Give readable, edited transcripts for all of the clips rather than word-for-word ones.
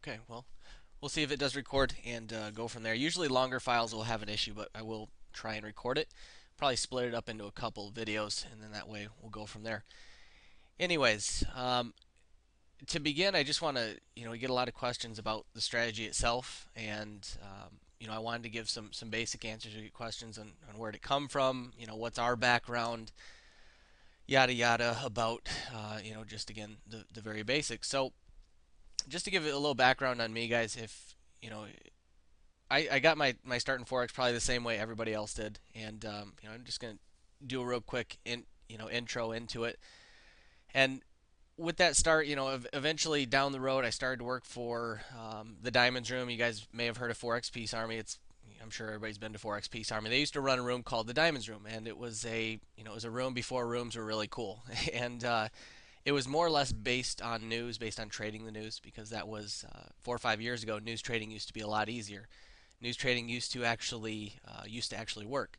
Okay, well, we'll see if it does record and go from there. Usually longer files will have an issue, but I will try and record it. Probably split it up into a couple of videos, and then that way we'll go from there. Anyways, to begin, I just want to, we get a lot of questions about the strategy itself, and I wanted to give some basic answers to your questions on where to come from, what's our background, yada yada about, just again the very basics. So just to give it a little background on me, guys, if I got my start in Forex probably the same way everybody else did, and I'm just gonna do a real quick intro into it. And with that start, eventually down the road, I started to work for the Diamonds Room. You guys may have heard of Forex Peace Army. I'm sure everybody's been to Forex Peace Army. They used to run a room called the Diamonds Room, and it was a room before rooms were really cool, and it was more or less based on news, based on trading the news, because that was 4 or 5 years ago. News trading used to be a lot easier. News trading used to actually work.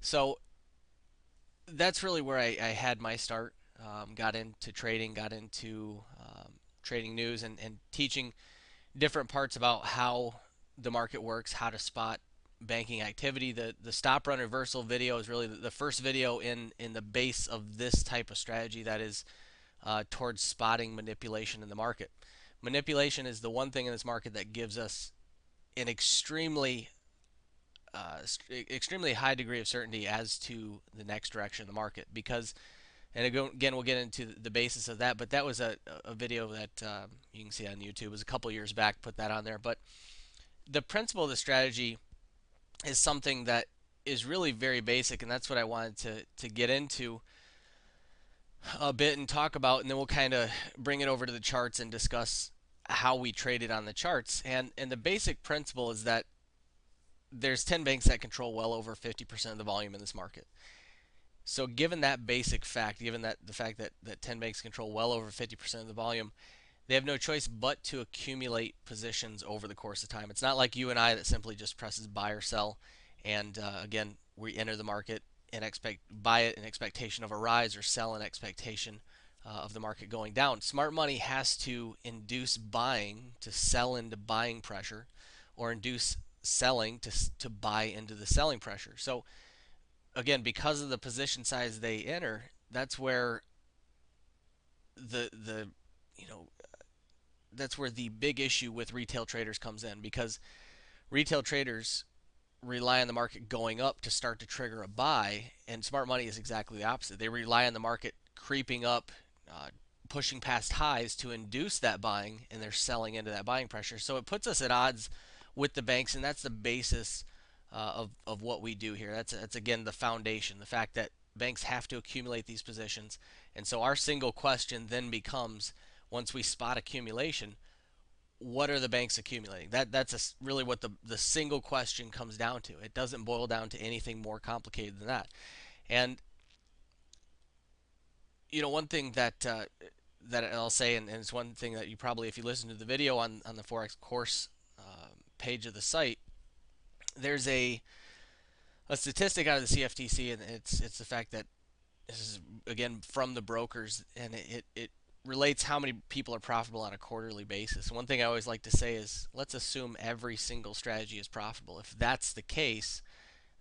So that's really where I had my start. Got into trading, got into trading news and teaching different parts about how the market works, how to spot banking activity. The stop run reversal video is really the first video in the base of this type of strategy that is towards spotting manipulation in the market. Manipulation is the one thing in this market that gives us an extremely high degree of certainty as to the next direction of the market. Because, and again, we'll get into the basis of that, but that was a video that you can see on YouTube. It was a couple years back, put that on there. But the principle of the strategy is something that is really very basic, and that's what I wanted to get into a bit and talk about, and then we'll kind of bring it over to the charts and discuss how we traded on the charts. And the basic principle is that there's 10 banks that control well over 50% of the volume in this market. So given that basic fact, given that the fact that 10 banks control well over 50% of the volume, they have no choice but to accumulate positions over the course of time. It's not like you and I that simply just presses buy or sell, and again, we enter the market and buy it in expectation of a rise, or sell in expectation of the market going down. Smart money has to induce buying to sell into buying pressure, or induce selling to buy into the selling pressure. So again, because of the position size they enter, that's where the you know that's where the big issue with retail traders comes in, because retail traders rely on the market going up to start to trigger a buy, and smart money is exactly the opposite. They rely on the market creeping up, pushing past highs to induce that buying, and they're selling into that buying pressure. So it puts us at odds with the banks, and that's the basis of what we do here. That's again the foundation, the fact that banks have to accumulate these positions. And so our single question then becomes, once we spot accumulation, what are the banks accumulating? Really what the single question comes down to. It doesn't boil down to anything more complicated than that. And one thing that I'll say, and it's one thing that you probably, if you listen to the video on the Forex course page of the site, there's a statistic out of the CFTC, and it's the fact that this is again from the brokers, and it relates how many people are profitable on a quarterly basis. One thing I always like to say is, let's assume every single strategy is profitable. If that's the case,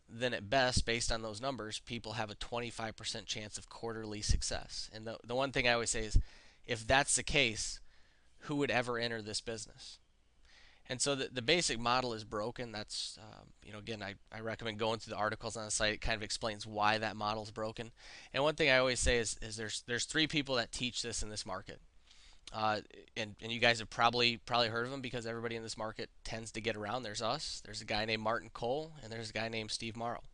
then at best, based on those numbers, people have a 25% chance of quarterly success. And the one thing I always say is, if that's the case, who would ever enter this business? And so the basic model is broken. That's, again, I recommend going through the articles on the site. It kind of explains why that model is broken. And one thing I always say is there's three people that teach this in this market. Uh, and you guys have probably heard of them, because everybody in this market tends to get around. There's us. There's a guy named Martin Cole, and there's a guy named Steve Morrow.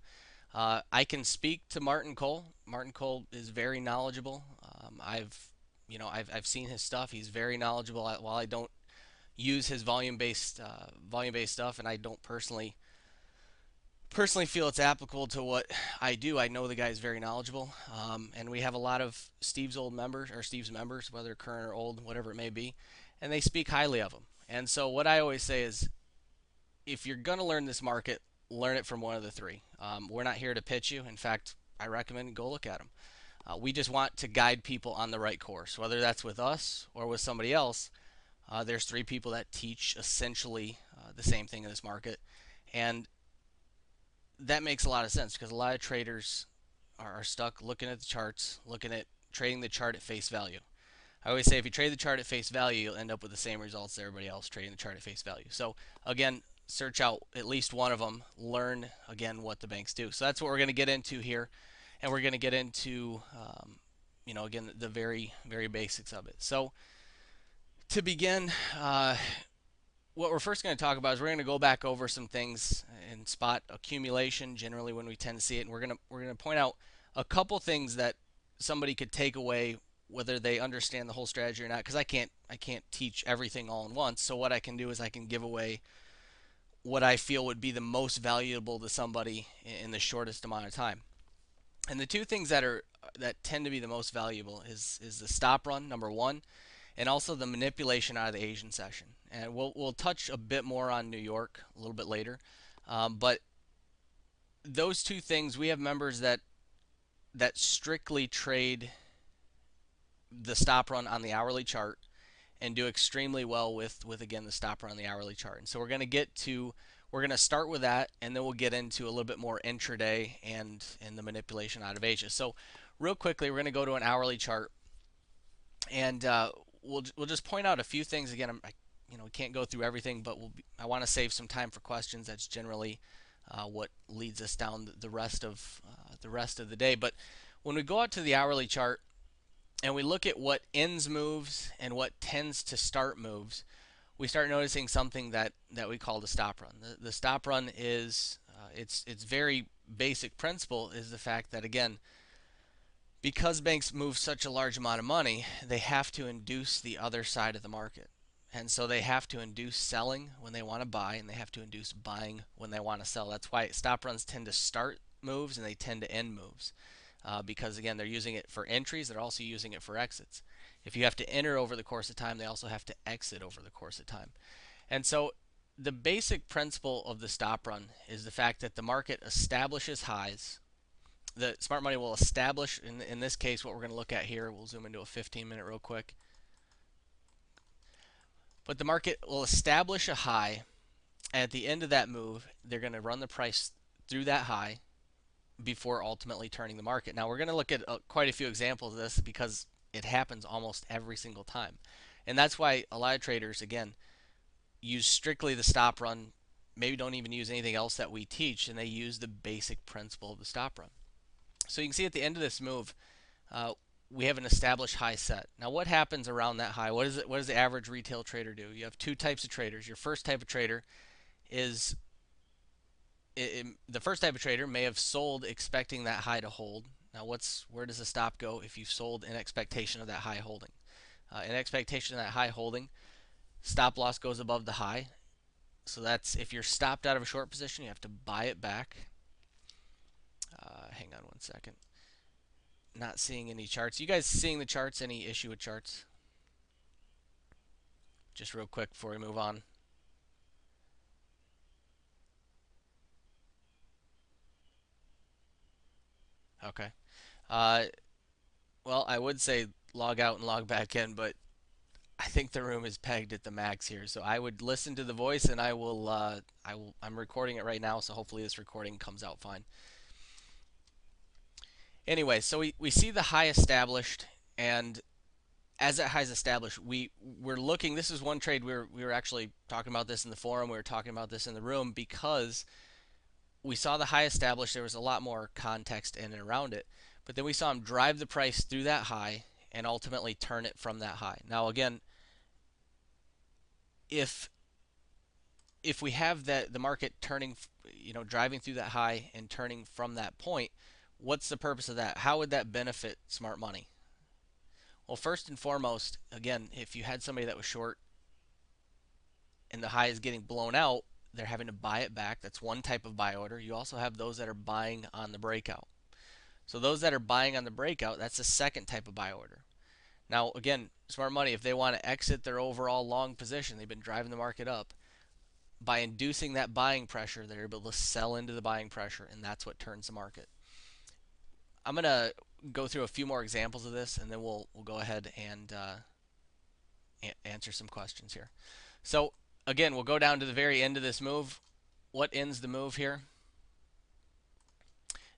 I can speak to Martin Cole. Martin Cole is very knowledgeable. I've seen his stuff. He's very knowledgeable. While I don't use his volume based stuff, and I don't personally feel it's applicable to what I do. I know the guy is very knowledgeable, and we have a lot of Steve's members, whether current or old, whatever it may be, and they speak highly of him. And so what I always say is, if you're gonna learn this market, learn it from one of the three. We're not here to pitch you. In fact, I recommend go look at them. We just want to guide people on the right course, whether that's with us or with somebody else. There's three people that teach essentially the same thing in this market, and that makes a lot of sense because a lot of traders are stuck looking at the charts, looking at trading the chart at face value. I always say if you trade the chart at face value, you'll end up with the same results as everybody else trading the chart at face value. So again, search out at least one of them, learn again what the banks do. So that's what we're going to get into here, and we're going to get into again the very basics of it. So to begin, what we're first going to talk about is we're going to go back over some things and spot accumulation generally when we tend to see it, and we're going to point out a couple things that somebody could take away whether they understand the whole strategy or not, because I can't teach everything all in once. So what I can do is I can give away what I feel would be the most valuable to somebody in the shortest amount of time. And the two things that tend to be the most valuable is the stop run, number one, and also the manipulation out of the Asian session. And we'll touch a bit more on New York a little bit later, but those two things, we have members that strictly trade the stop run on the hourly chart and do extremely well with again the stop run on the hourly chart. And so we're going to start with that, and then we'll get into a little bit more intraday and the manipulation out of Asia. So real quickly, we're going to go to an hourly chart, and we'll just point out a few things. Again, we can't go through everything, but I want to save some time for questions. That's generally what leads us down the rest of the day. But when we go out to the hourly chart and we look at what ends moves and what tends to start moves, we start noticing something that we call the stop run. The stop run is its very basic principle is the fact that, again, because banks move such a large amount of money, they have to induce the other side of the market. And so they have to induce selling when they want to buy, and they have to induce buying when they want to sell. That's why stop runs tend to start moves and they tend to end moves. Because again, they're using it for entries, they're also using it for exits. If you have to enter over the course of time, they also have to exit over the course of time. And so the basic principle of the stop run is the fact that the market establishes highs. The smart money will establish, in this case, what we're going to look at here, we'll zoom into a 15-minute real quick. But the market will establish a high, and at the end of that move, they're going to run the price through that high before ultimately turning the market. Now we're going to look at quite a few examples of this because it happens almost every single time. And that's why a lot of traders, again, use strictly the stop run, maybe don't even use anything else that we teach, and they use the basic principle of the stop run. So you can see at the end of this move, we have an established high set. Now what happens around that high? What does the average retail trader do? You have two types of traders. Your first type of trader is the first type of trader may have sold expecting that high to hold. Now where does the stop go if you've sold in expectation of that high holding? In expectation of that high holding, stop loss goes above the high. So that's if you're stopped out of a short position, you have to buy it back. Hang on one second. Not seeing any charts. You guys seeing the charts? Any issue with charts? Just real quick before we move on. Okay. Well, I would say log out and log back in, but I think the room is pegged at the max here. So I would listen to the voice, and I'm recording it right now, so hopefully this recording comes out fine. Anyway, so we see the high established, and as that high is established, we're looking. This is one trade we were actually talking about this in the forum. We were talking about this in the room because we saw the high established. There was a lot more context in and around it, but then we saw him drive the price through that high and ultimately turn it from that high. Now again, if we have the market turning, driving through that high and turning from that point, what's the purpose of that? How would that benefit smart money? Well, first and foremost, again, if you had somebody that was short and the high is getting blown out, they're having to buy it back. That's one type of buy order. You also have those that are buying on the breakout. So those that are buying on the breakout, that's the second type of buy order. Now, again, smart money, if they want to exit their overall long position, they've been driving the market up, by inducing that buying pressure, they're able to sell into the buying pressure, and that's what turns the market. I'm going to go through a few more examples of this, and then we'll go ahead and answer some questions here. So again, we'll go down to the very end of this move. What ends the move here?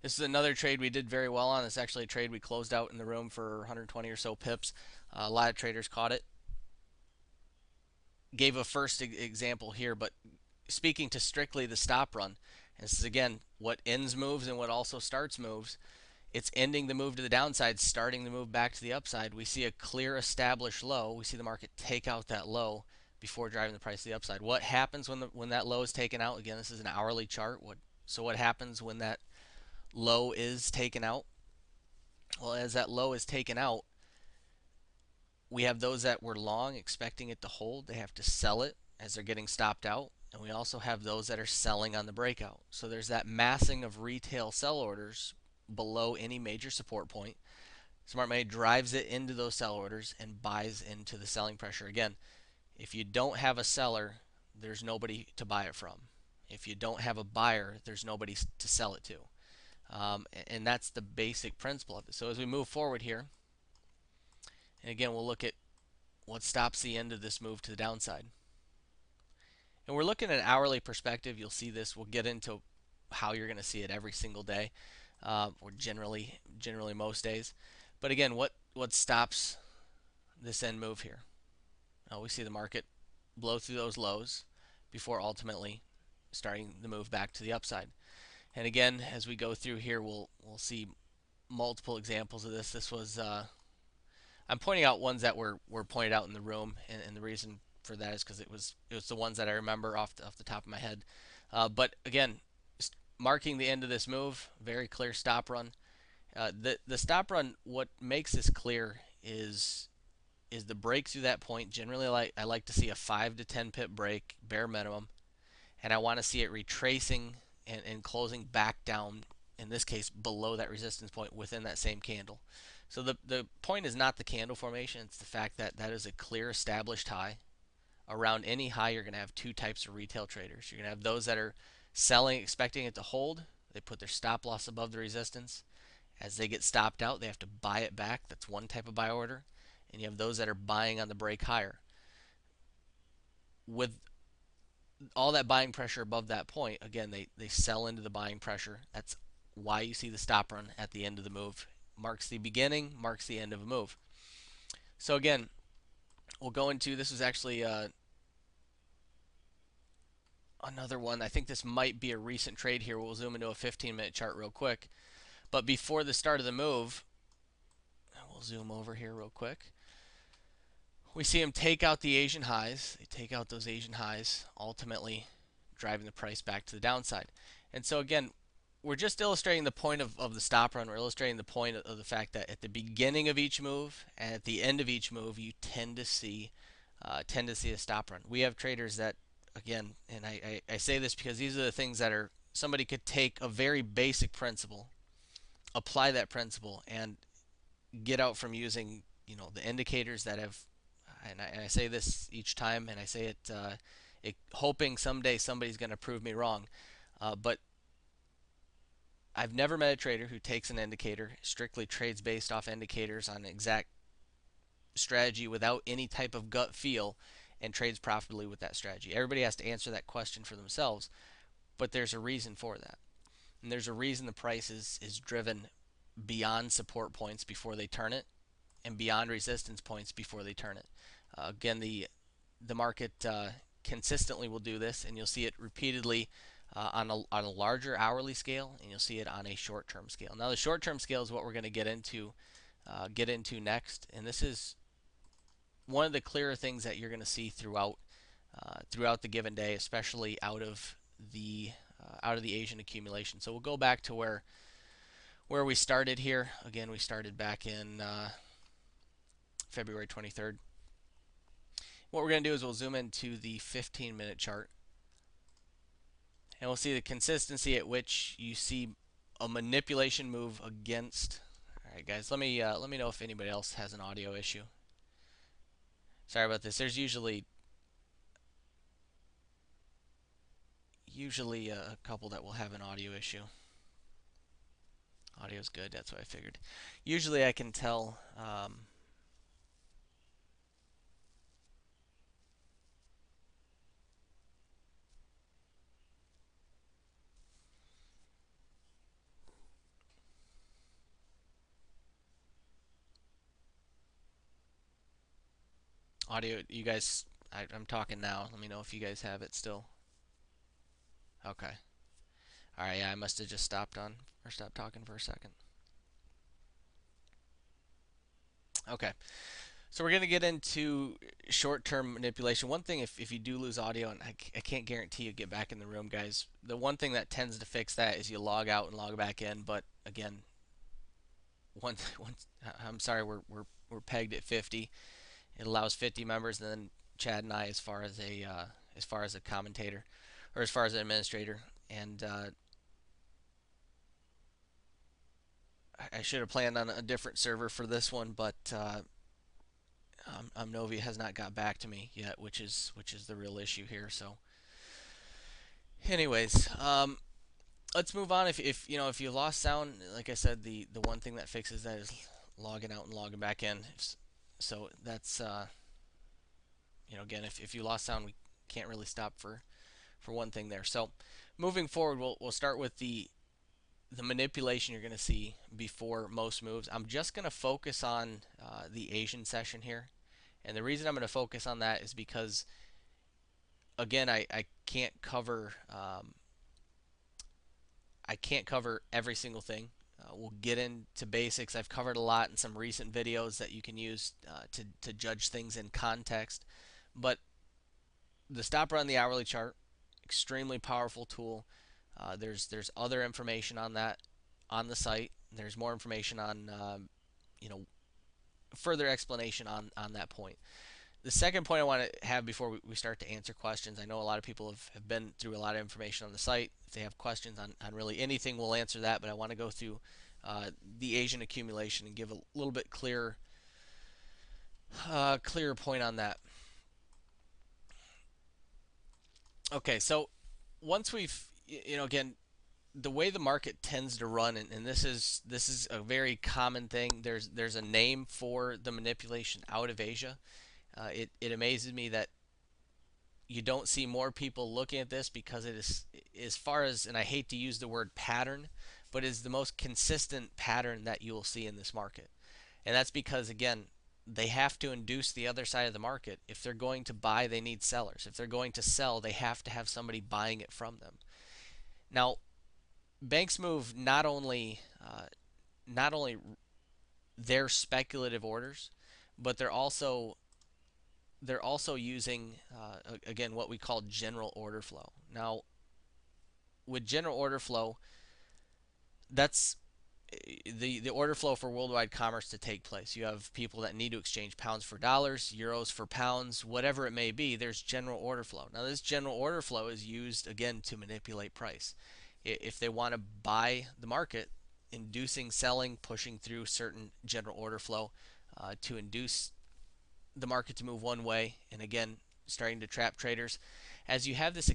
This is another trade we did very well on. It's actually a trade we closed out in the room for 120 or so pips. A lot of traders caught it. Gave a first example here, but speaking to strictly the stop run, and this is again what ends moves and what also starts moves. It's ending the move to the downside, starting the move back to the upside. We see a clear established low. We see the market take out that low before driving the price to the upside. What happens when that low is taken out? Again, this is an hourly chart. So what happens when that low is taken out? Well, as that low is taken out, we have those that were long expecting it to hold. They have to sell it as they're getting stopped out. And we also have those that are selling on the breakout. So there's that massing of retail sell orders below any major support point. Smart money drives it into those sell orders and buys into the selling pressure. Again, if you don't have a seller, there's nobody to buy it from. If you don't have a buyer, there's nobody to sell it to. And that's the basic principle of it. So as we move forward here, and again, we'll look at what stops the end of this move to the downside. And we're looking at an hourly perspective. You'll see this. We'll get into how you're going to see it every single day, or generally most days. But again, what stops this end move here? We see the market blow through those lows before ultimately starting the move back to the upside. And again, as we go through here, we'll see multiple examples of this. This was I'm pointing out ones that were pointed out in the room, and the reason for that is because it was the ones that I remember off the top of my head. But again, marking the end of this move, very clear stop run. The stop run, what makes this clear is the break through that point. Generally, I like to see a 5 to 10 pip break, bare minimum, and I want to see it retracing and closing back down, in this case below that resistance point within that same candle. So the point is not the candle formation, it's the fact that that is a clear established high. Around any high, you're going to have two types of retail traders. You're going to have those that are selling, expecting it to hold. They put their stop loss above the resistance. As they get stopped out, they have to buy it back. That's one type of buy order. And you have those that are buying on the break higher. With all that buying pressure above that point, again, they sell into the buying pressure. That's why you see the stop run at the end of the move. Marks the beginning, marks the end of a move. So again, we'll go into, this is actually another one. I think this might be a recent trade here. We'll zoom into a 15-minute chart real quick. But before the start of the move, we'll zoom over here real quick. We see them take out the Asian highs. They take out those Asian highs, ultimately driving the price back to the downside. And so again, we're just illustrating the point of the stop run. We're illustrating the point of the fact that at the beginning of each move and at the end of each move, you tend to see a stop run. We have traders that, again, and I say this because these are the things that are, somebody could take a very basic principle, apply that principle, and get out from using, the indicators that have, and I say this each time, and I say it hoping someday somebody's going to prove me wrong, but I've never met a trader who takes an indicator, strictly trades based off indicators on exact strategy without any type of gut feel, and trades profitably with that strategy. Everybody has to answer that question for themselves, but there's a reason for that. And there's a reason the price is driven beyond support points before they turn it, and beyond resistance points before they turn it. Again, the market consistently will do this, and you'll see it repeatedly on a larger hourly scale, and you'll see it on a short-term scale. Now, the short-term scale is what we're going to get into next, and this is one of the clearer things that you're going to see throughout the given day, especially out of the Asian accumulation. So we'll go back to where we started here. Again, we started back in February 23rd. What we're going to do is we'll zoom into the 15-minute chart, and we'll see the consistency at which you see a manipulation move against. All right, guys, let me know if anybody else has an audio issue. Sorry about this. There's usually a couple that will have an audio issue. Audio's good, that's what I figured. Usually I can tell Audio, you guys, I'm talking now. Let me know if you guys have it still. Okay. All right, yeah, I must have just stopped on or stopped talking for a second. Okay. So we're going to get into short-term manipulation. One thing, if you do lose audio, and I can't guarantee you get back in the room, guys, the one thing that tends to fix that is you log out and log back in. But again, once I'm sorry, we're pegged at 50. It allows 50 members, and then Chad and I, as far as a commentator, or as far as an administrator, and I should have planned on a different server for this one, but Novi has not got back to me yet, which is the real issue here. So, anyways, let's move on. If you lost sound, like I said, the one thing that fixes that is logging out and logging back in. So that's again, if you lost sound, we can't really stop for one thing there. So moving forward, we'll start with the manipulation you're going to see before most moves. I'm just going to focus on the Asian session here. And the reason I'm going to focus on that is because, again, I can't cover every single thing. We'll get into basics. I've covered a lot in some recent videos that you can use to judge things in context. But the stopper on the hourly chart, extremely powerful tool. There's other information on that on the site. There's more information on further explanation on that point. The second point I want to have before we start to answer questions, I know a lot of people have been through a lot of information on the site. If they have questions on really anything, we'll answer that. But I want to go through the Asian accumulation and give a little bit clearer point on that. Okay, so once we've again, the way the market tends to run, and this is a very common thing. There's a name for the manipulation out of Asia. It amazes me that you don't see more people looking at this because it is, as far as, and I hate to use the word pattern, but is the most consistent pattern that you will see in this market. And that's because, again, they have to induce the other side of the market. If they're going to buy, they need sellers. If they're going to sell, they have to have somebody buying it from them. Now, banks move not only their speculative orders, but they're also using again what we call general order flow. Now, with general order flow, that's the order flow for worldwide commerce to take place. You have people that need to exchange pounds for dollars, euros for pounds, whatever it may be. There's general order flow. Now, this general order flow is used again to manipulate price. If they want to buy the market, inducing selling, pushing through certain general order flow to induce the market to move one way, and again, starting to trap traders. As you have this,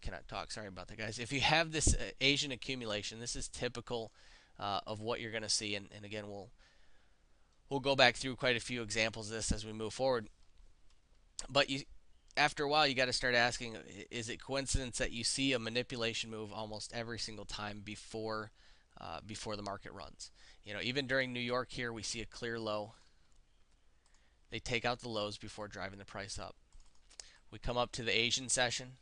cannot talk. Sorry about that, guys. If you have this Asian accumulation, this is typical of what you're going to see, and again, we'll go back through quite a few examples of this as we move forward. But after a while, you got to start asking: is it coincidence that you see a manipulation move almost every single time before the market runs? Even during New York here, we see a clear low. They take out the lows before driving the price up. We come up to the Asian session.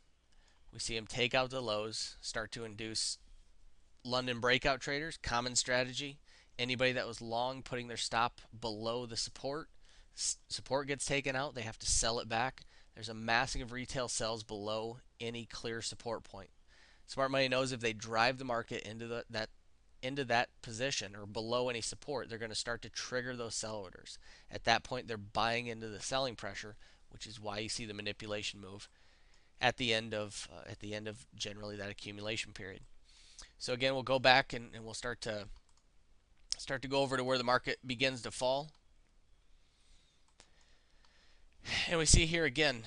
We see them take out the lows, start to induce London breakout traders, common strategy. Anybody that was long putting their stop below the support gets taken out. They have to sell it back. There's a massive retail sells below any clear support point. Smart money knows if they drive the market into that position or below any support, they're going to start to trigger those sell orders. At that point, they're buying into the selling pressure, which is why you see the manipulation move at the end of generally that accumulation period. So again, we'll go back and we'll start to go over to where the market begins to fall. And we see here again,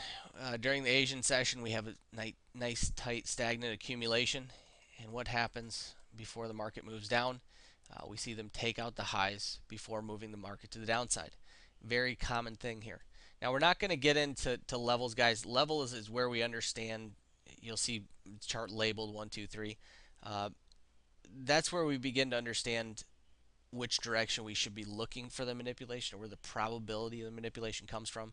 during the Asian session, we have a nice, tight, stagnant accumulation. And what happens before the market moves down? We see them take out the highs before moving the market to the downside. Very common thing here. Now, we're not going to get into levels, guys. Level is where we understand. You'll see chart labeled 1, 2, 3. That's where we begin to understand which direction we should be looking for the manipulation, or where the probability of the manipulation comes from.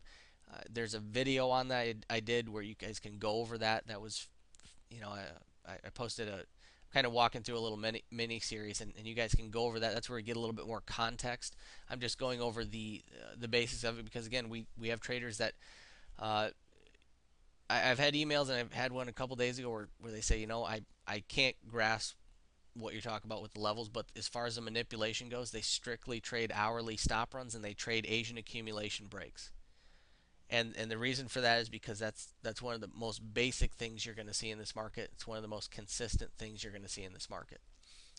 There's a video on that I did where you guys can go over that. That was, I posted a kind of walking through a little mini series, and you guys can go over that. That's where we get a little bit more context. I'm just going over the basics of it because again, we have traders that uh, I've had emails, and I've had one a couple days ago where they say, I can't grasp what you're talking about with the levels, but as far as the manipulation goes, they strictly trade hourly stop runs and they trade Asian accumulation breaks. And the reason for that is because that's one of the most basic things you're going to see in this market. It's one of the most consistent things you're going to see in this market.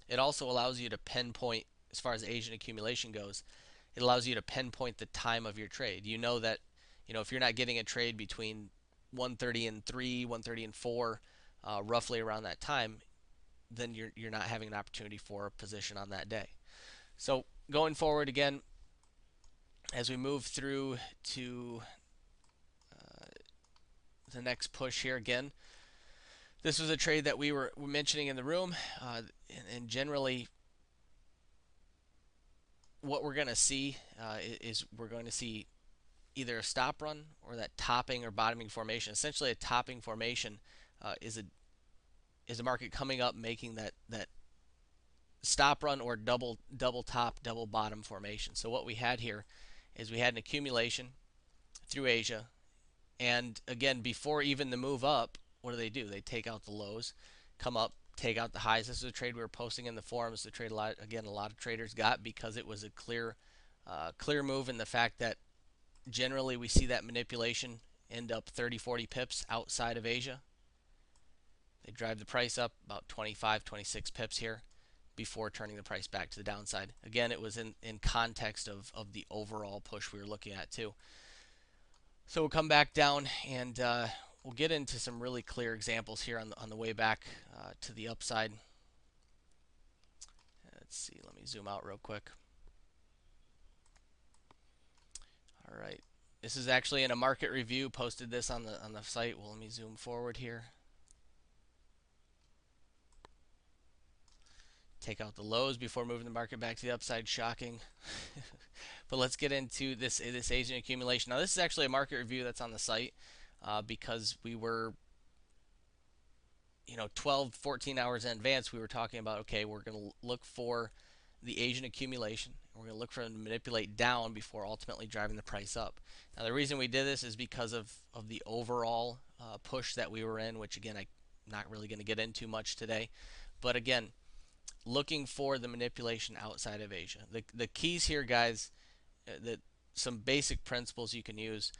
It also allows you to pinpoint, as far as Asian accumulation goes, it allows you to pinpoint the time of your trade. You know that, if you're not getting a trade between 1:30 and 3, 1:30 and 4, roughly around that time, then you're not having an opportunity for a position on that day. So going forward again, as we move through to the next push here again, this was a trade that we were mentioning in the room, and generally what we're going to see is we're going to see either a stop run or that topping or bottoming formation. Essentially, a topping formation is a market coming up making that stop run or double top, double bottom formation. So what we had here is we had an accumulation through Asia, and again, before even the move up, what do? They take out the lows, come up, take out the highs. This is a trade we were posting in the forums. The trade a lot of traders got because it was a clear move in the fact that generally we see that manipulation end up 30, 40 pips outside of Asia. They drive the price up about 25, 26 pips here before turning the price back to the downside. Again, it was in context of the overall push we were looking at too. So we'll come back down and we'll get into some really clear examples here on the way back to the upside. Let's see, let me zoom out real quick. All right, this is actually in a market review. Posted this on the site. Well, let me zoom forward here. Take out the lows before moving the market back to the upside. Shocking. But let's get into this Asian accumulation. Now, this is actually a market review that's on the site because we were, 12, 14 hours in advance, we were talking about, okay, we're going to look for the Asian accumulation. We're going to look for them to manipulate down before ultimately driving the price up. Now, the reason we did this is because of the overall push that we were in, which, again, I'm not really going to get into much today. But, again, looking for the manipulation outside of Asia. The keys here, guys, that some basic principles you can use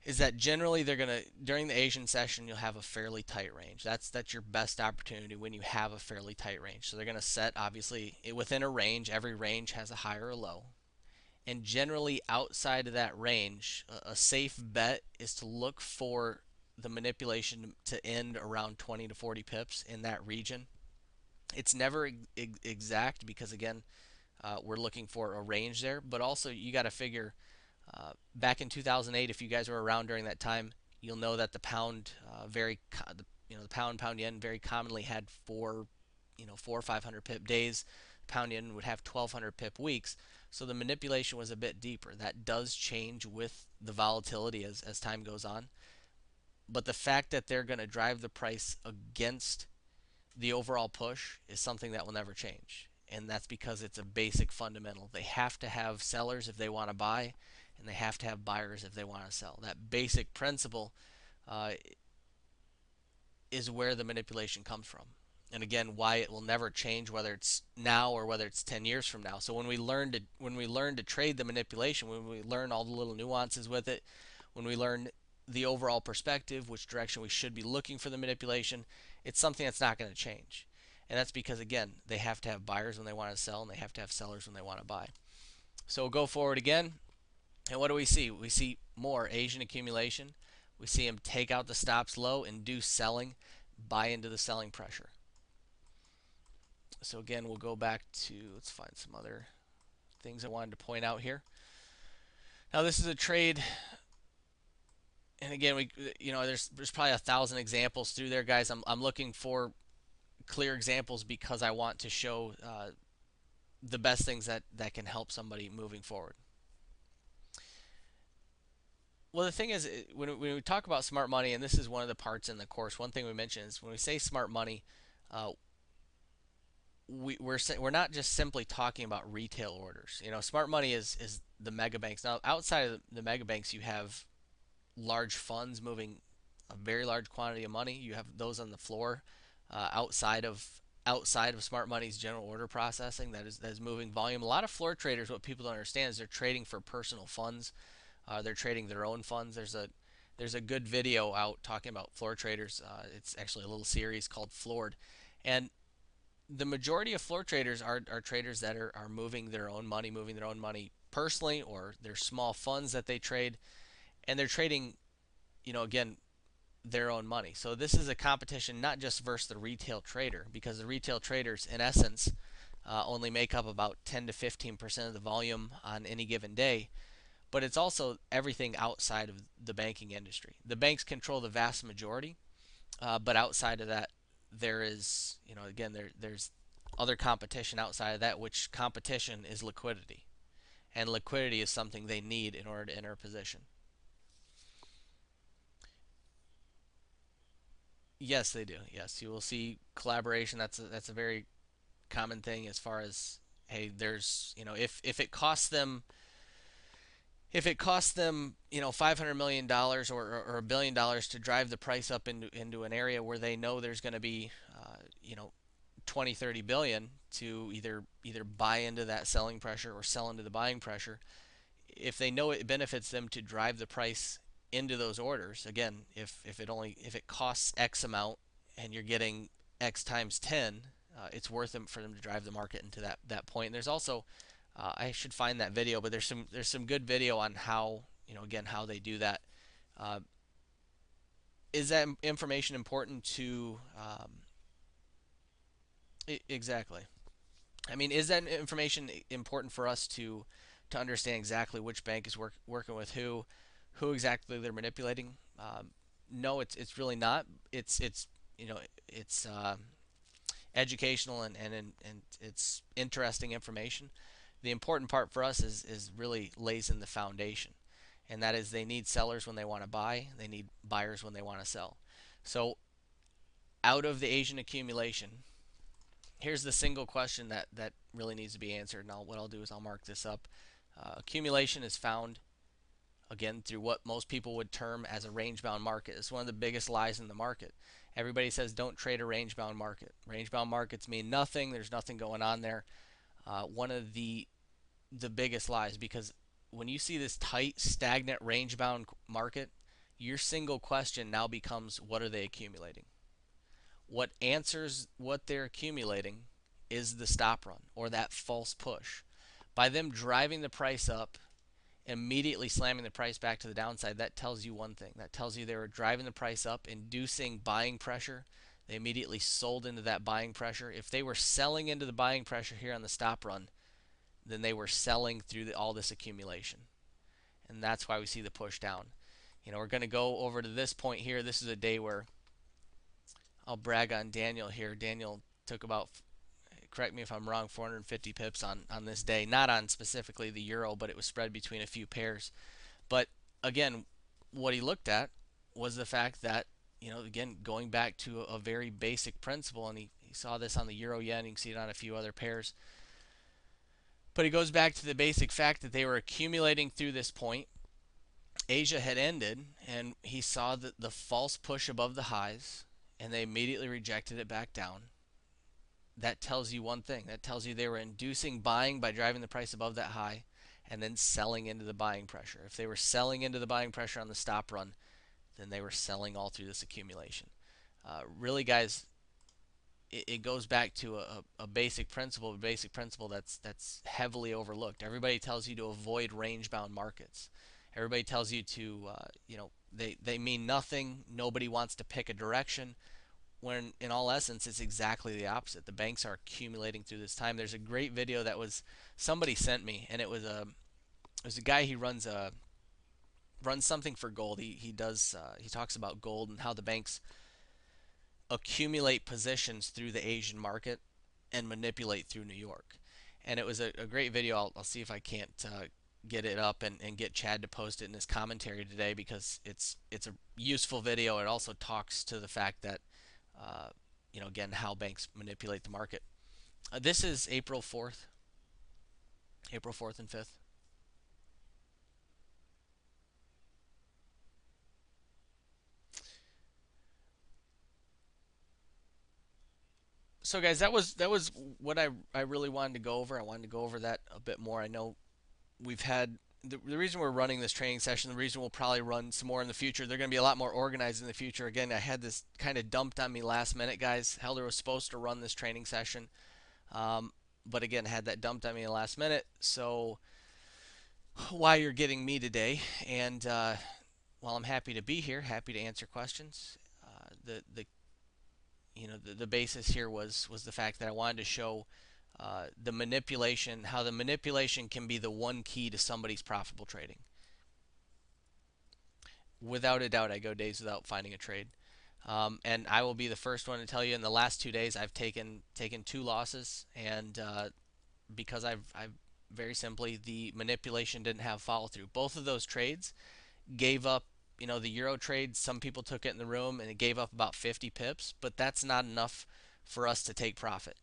is that generally they're going to, during the Asian session, you'll have a fairly tight range. That's your best opportunity when you have a fairly tight range. So they're going to set, obviously, within a range. Every range has a high or a low. And generally outside of that range, a safe bet is to look for the manipulation to end around 20 to 40 pips in that region. It's never exact because, again, we're looking for a range there. But also, you got to figure back in 2008, if you guys were around during that time, you'll know that the pound the pound yen very commonly had four or 500 pip days. Pound yen would have 1,200 pip weeks. So the manipulation was a bit deeper. That does change with the volatility as time goes on. But the fact that they're going to drive the price against the overall push is something that will never change. And that's because it's a basic fundamental. They have to have sellers if they want to buy, and they have to have buyers if they want to sell. That basic principle is where the manipulation comes from. And again, why it will never change, whether it's now or whether it's 10 years from now. So when we learn to trade the manipulation, when we learn all the little nuances with it, when we learn the overall perspective, which direction we should be looking for the manipulation, it's something that's not going to change. And that's because, again, they have to have buyers when they want to sell, and they have to have sellers when they want to buy. So we'll go forward again. And what do we see? We see more Asian accumulation. We see them take out the stops low, induce selling, buy into the selling pressure. So again, we'll go back to, let's find some other things I wanted to point out here. Now this is a trade, and again, there's probably 1,000 examples through there, guys. I'm looking for clear examples because I want to show the best things that can help somebody moving forward. Well, the thing is, when we talk about smart money, and this is one of the parts in the course, one thing we mention is when we say smart money, uh, we're not just simply talking about retail orders. Smart money is the mega banks. Now, outside of the mega banks, you have large funds moving a very large quantity of money. You have those on the floor outside of smart money's general order processing that is moving volume. A lot of floor traders, what people don't understand is they're trading for personal funds. They're trading their own funds. There's a good video out talking about floor traders. It's actually a little series called Floored, and the majority of floor traders are traders that are moving their own money personally, or they're small funds that they trade, and they're trading, again, their own money. So this is a competition not just versus the retail trader, because the retail traders, in essence, only make up about 10 to 15% of the volume on any given day. But it's also everything outside of the banking industry. The banks control the vast majority, but outside of that, there is, again, there's other competition outside of that, which competition is liquidity. And liquidity is something they need in order to enter a position. Yes, they do. Yes, you will see collaboration. That's a very common thing as far as, hey, there's, if it costs them $500 million or $1 billion to drive the price up into an area where they know there's going to be 20, 30 billion to either buy into that selling pressure or sell into the buying pressure. If they know it benefits them to drive the price into those orders, again, if it costs X amount and you're getting X times 10, it's worth it for them to drive the market into that point. And there's also, I should find that video, but there's some good video on how, again, how they do that. Uh, is that information important to exactly? I mean, is that information important for us to understand exactly which bank is working with who exactly they're manipulating? No, it's really not. It's educational and it's interesting information. The important part for us is really lays in the foundation, and that is they need sellers when they want to buy, they need buyers when they want to sell. So out of the Asian accumulation, here's the single question that really needs to be answered. And what I'll do is I'll mark this up. Accumulation is found again through what most people would term as a range bound market. It's one of the biggest lies in the market. Everybody says don't trade a range bound market. Range bound markets mean nothing. There's nothing going on there. One of the biggest lies, because when you see this tight, stagnant, range bound market, your single question now becomes what are they accumulating? What answers what they're accumulating is the stop run or that false push. By them driving the price up, immediately slamming the price back to the downside, that tells you one thing. That tells you they were driving the price up, inducing buying pressure. They immediately sold into that buying pressure. If they were selling into the buying pressure here on the stop run, then they were selling through all this accumulation. And that's why we see the push down. We're going to go over to this point here. This is a day where I'll brag on Daniel here. Daniel took about, correct me if I'm wrong, 450 pips on this day. Not on specifically the euro, but it was spread between a few pairs. But again, what he looked at was the fact that, again, going back to a very basic principle, and he saw this on the euro yen, you can see it on a few other pairs. But he goes back to the basic fact that they were accumulating through this point. Asia had ended, and he saw the false push above the highs, and they immediately rejected it back down. That tells you one thing. That tells you they were inducing buying by driving the price above that high and then selling into the buying pressure. If they were selling into the buying pressure on the stop run, then they were selling all through this accumulation. Really, guys, it goes back to a basic principle that's heavily overlooked. Everybody tells you to avoid range-bound markets. Everybody tells you to, they mean nothing. Nobody wants to pick a direction. When in all essence, it's exactly the opposite. The banks are accumulating through this time. There's a great video that was somebody sent me, and it was a guy. He runs something for gold. He talks about gold and how the banks accumulate positions through the Asian market and manipulate through New York. and it was a great video. I'll see if I can't get it up and get Chad to post it in his commentary today, because it's a useful video. It also talks to the fact that again, how banks manipulate the market. This is April 4th, April 4th and 5th. So guys, that was what I really wanted to go over. I wanted to go over that a bit more. I know we've had the reason we're running this training session, the reason we'll probably run some more in the future, they're going to be a lot more organized in the future. Again, I had this kind of dumped on me last minute, guys. Helder was supposed to run this training session, but again, had that dumped on me last minute. So why you're getting me today, and while I'm happy to be here, happy to answer questions, the the basis here was the fact that I wanted to show the manipulation, how the manipulation can be the one key to somebody's profitable trading. Without a doubt, I go days without finding a trade, and I will be the first one to tell you. In the last 2 days, I've taken 2 losses, and because I've very simply, the manipulation didn't have follow through. Both of those trades gave up. The euro trade, some people took it in the room and it gave up about 50 pips, but that's not enough for us to take profit.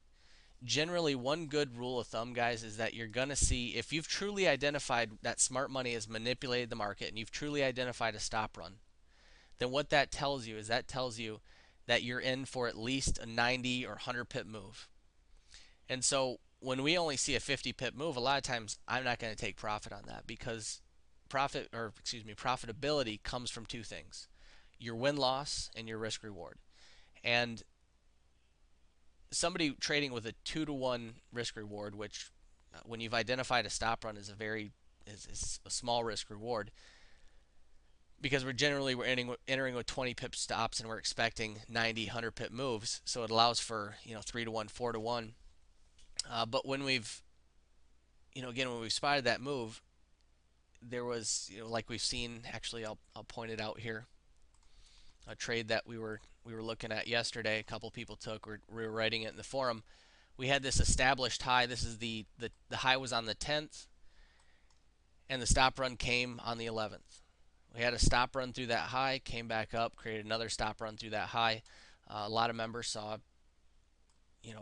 Generally, one good rule of thumb, guys, is that you're going to see, if you've truly identified that smart money has manipulated the market and you've truly identified a stop run, then what that tells you is that tells you that you're in for at least a 90 or 100 pip move. And so when we only see a 50 pip move, a lot of times I'm not going to take profit on that, because profitability comes from two things: your win loss and your risk reward. And somebody trading with a 2-to-1 risk reward, which when you've identified a stop run, is is a small risk reward, because we're entering with 20 pip stops and we're expecting 90, 100 pip moves, so it allows for 3-to-1, 4-to-1. But when we've again, when we've spotted that move, there was, like we've seen, actually I'll point it out here, a trade that we were looking at yesterday. A couple people took. We were writing it in the forum. We had this established high. This is the high was on the 10th, and the stop run came on the 11th. We had a stop run through that high, came back up, created another stop run through that high. A lot of members saw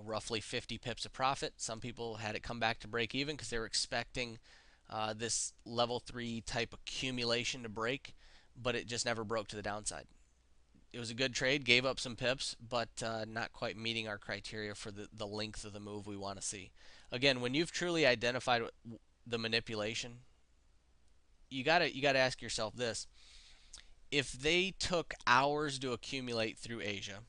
roughly 50 pips of profit. Some people had it come back to break even because they were expecting this level 3 type accumulation to break, but it just never broke to the downside. It was a good trade, gave up some pips, but not quite meeting our criteria for the length of the move we want to see. Again, when you've truly identified the manipulation, you gotta ask yourself this: if they took hours to accumulate through Asia,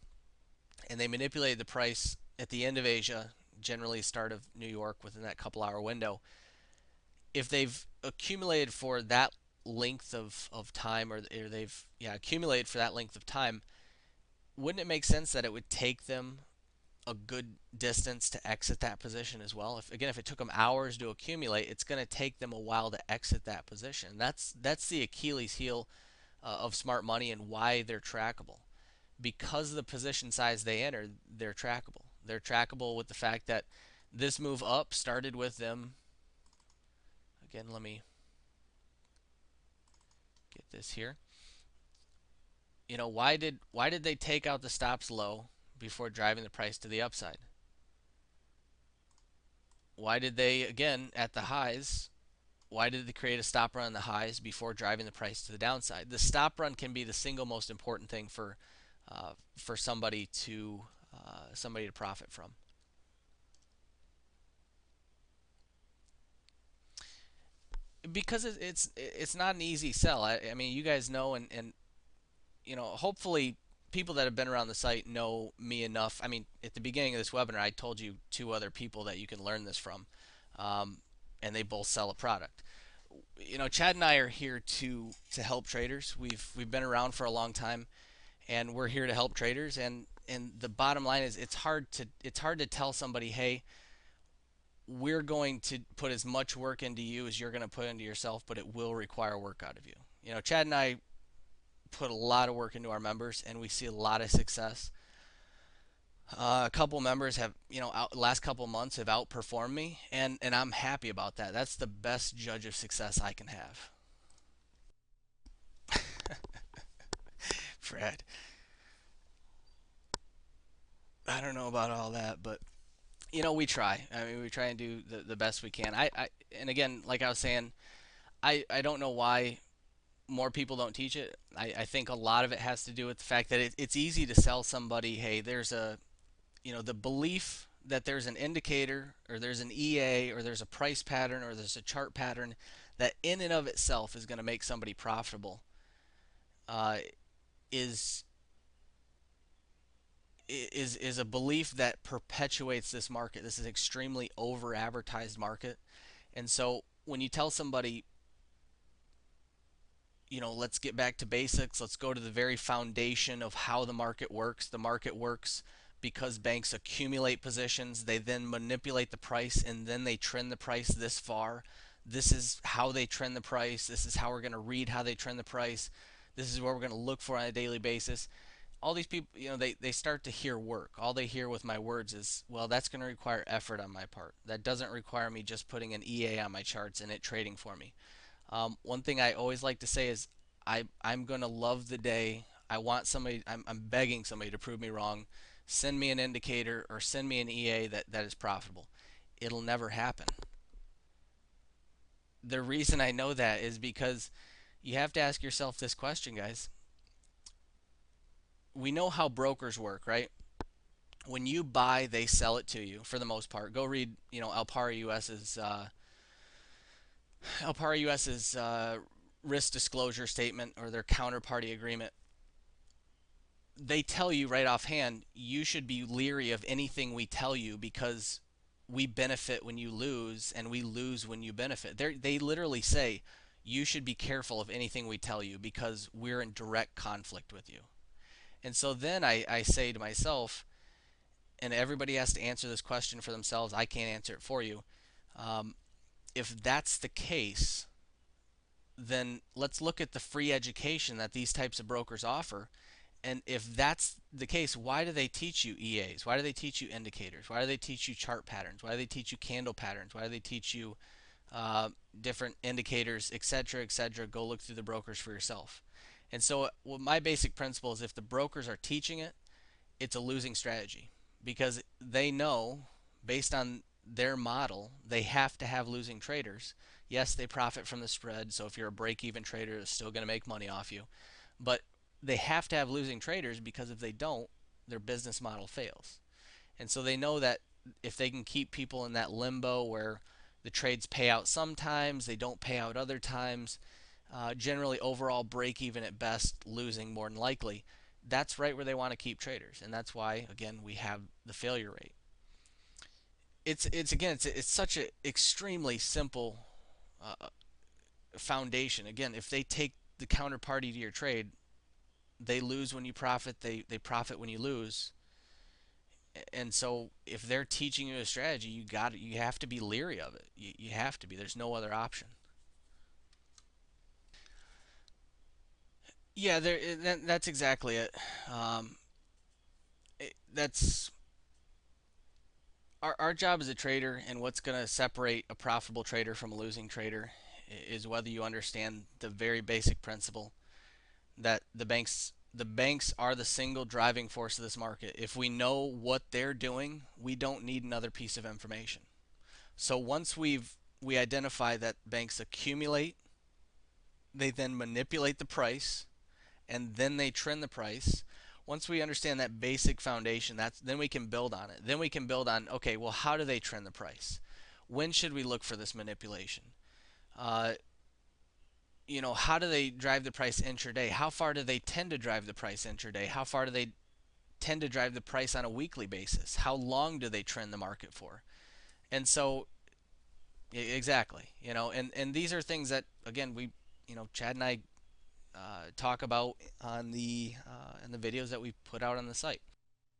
and they manipulated the price at the end of Asia, generally start of New York, within that couple-hour window, if they've accumulated for that length of time, or they've accumulated for that length of time, wouldn't it make sense that it would take them a good distance to exit that position as well? If it took them hours to accumulate, it's going to take them a while to exit that position. That's the Achilles heel of smart money, and why they're trackable. Because of the position size they enter, they're trackable. They're trackable with the fact that this move up started with them. Again, let me get this here. Why did they take out the stops low before driving the price to the upside? Why did they, again, at the highs, why did they create a stop run on the highs before driving the price to the downside? The stop run can be the single most important thing for somebody to profit from. Because it's not an easy sell. I mean, you guys know, and hopefully people that have been around the site know me enough. I mean, at the beginning of this webinar, I told you 2 other people that you can learn this from, and they both sell a product. Chad and I are here to help traders. We've been around for a long time, and we're here to help traders. And the bottom line is, it's hard to tell somebody, hey, we're going to put as much work into you as you're going to put into yourself, but it will require work out of you. Chad and I put a lot of work into our members, and we see a lot of success. A couple members have, last couple months have outperformed me, and I'm happy about that. That's the best judge of success I can have. Fred, I don't know about all that, but we try. I mean, we try and do the best we can. And again, like I was saying, I don't know why more people don't teach it. I think a lot of it has to do with the fact that it's easy to sell somebody, hey, there's the belief that there's an indicator or there's an EA or there's a price pattern or there's a chart pattern that in and of itself is going to make somebody profitable, uh, is is a belief that perpetuates this market. This is extremely over advertised market. And so when you tell somebody, let's get back to basics, let's go to the very foundation of how the market works. The market works because banks accumulate positions, they then manipulate the price, and then they trend the price this far. This is how they trend the price. This is how we're going to read how they trend the price. This is what we're going to look for on a daily basis. All these people, they start to hear work. All they hear with my words is, well, that's going to require effort on my part. That doesn't require me just putting an EA on my charts and it trading for me. One thing I always like to say is, I'm going to love the day I want somebody, I'm begging somebody to prove me wrong. Send me an indicator or send me an EA that is profitable. It'll never happen. The reason I know that is because you have to ask yourself this question, guys. We know how brokers work, right? When you buy, they sell it to you for the most part. Go read, Alpara US's risk disclosure statement or their counterparty agreement. They tell you right offhand, you should be leery of anything we tell you because we benefit when you lose and we lose when you benefit. They literally say you should be careful of anything we tell you because we're in direct conflict with you. And so then I say to myself, and everybody has to answer this question for themselves. I can't answer it for you. Um, if that's the case, then let's look at the free education that these types of brokers offer. And if that's the case, why do they teach you EAs? Why do they teach you indicators? Why do they teach you chart patterns? Why do they teach you candle patterns? Why do they teach you different indicators, etc., etc.? Go look through the brokers for yourself. And so, well, my basic principle is if the brokers are teaching it, it's a losing strategy because they know based on their model they have to have losing traders. Yes, they profit from the spread, so if you're a break-even trader, it's still going to make money off you. But they have to have losing traders because if they don't, their business model fails. And so they know that if they can keep people in that limbo where the trades pay out sometimes, they don't pay out other times, generally overall break even at best, losing more than likely. That's right where they want to keep traders, and that's why again we have the failure rate. It's such an extremely simple uh, foundation. Again, if they take the counterparty to your trade, they lose when you profit, they profit when you lose. And so if they're teaching you a strategy, you have to be leery of it. You have to be. There's no other option. Yeah, that's exactly it. Um, that's our job as a trader, and what's going to separate a profitable trader from a losing trader is whether you understand the very basic principle that the banks are the single driving force of this market. If we know what they're doing, we don't need another piece of information. So once we identify that banks accumulate, they then manipulate the price, and then they trend the price. Once we understand that basic foundation, that's then we can build on it. Then we can build on, okay, well, how do they trend the price? When should we look for this manipulation? Uh, how do they drive the price intraday? How far do they tend to drive the price intraday? How far do they tend to drive the price on a weekly basis? How long do they trend the market for? And so, exactly, and these are things that again Chad and I talk about on the in the videos that we put out on the site.